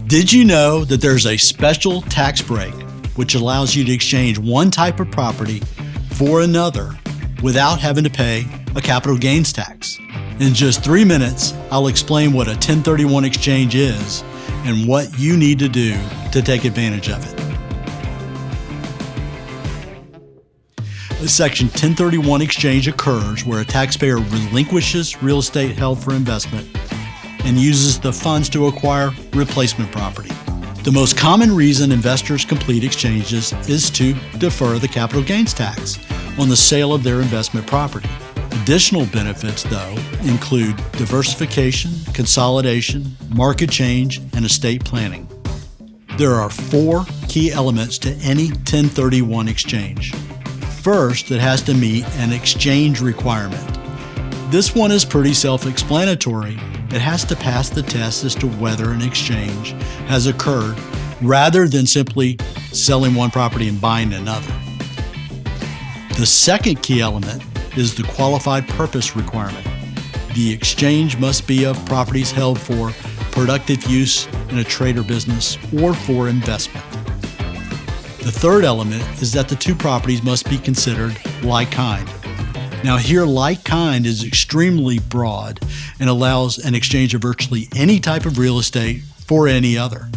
Did you know that there's a special tax break which allows you to exchange one type of property for another without having to pay a capital gains tax? In just 3 minutes, I'll explain what a 1031 exchange is and what you need to do to take advantage of it. A Section 1031 exchange occurs where a taxpayer relinquishes real estate held for investment and uses the funds to acquire replacement property. The most common reason investors complete exchanges is to defer the capital gains tax on the sale of their investment property. Additional benefits, though, include diversification, consolidation, market change, and estate planning. There are 4 key elements to any 1031 exchange. First, it has to meet an exchange requirement. This one is pretty self-explanatory. It has to pass the test as to whether an exchange has occurred rather than simply selling one property and buying another. The second key element is the qualified purpose requirement. The exchange must be of properties held for productive use in a trade or business or for investment. The third element is that the 2 properties must be considered like kind. Now here, like kind is extremely broad and allows an exchange of virtually any type of real estate for any other.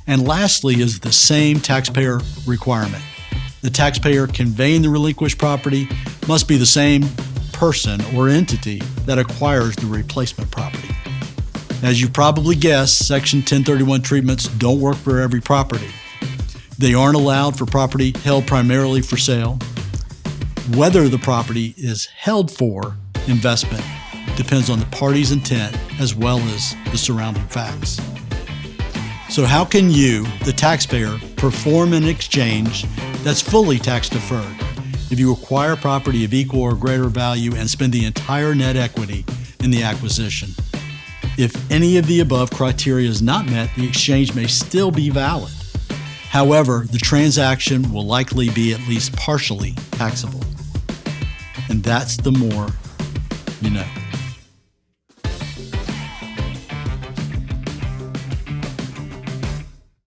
And lastly is the same taxpayer requirement. The taxpayer conveying the relinquished property must be the same person or entity that acquires the replacement property. As you probably guessed, Section 1031 treatments don't work for every property. They aren't allowed for property held primarily for sale. Whether the property is held for investment depends on the party's intent as well as the surrounding facts. So how can you, the taxpayer, perform an exchange that's fully tax deferred if you acquire property of equal or greater value and spend the entire net equity in the acquisition? If any of the above criteria is not met, the exchange may still be valid. However, the transaction will likely be at least partially taxable. And that's the more you know.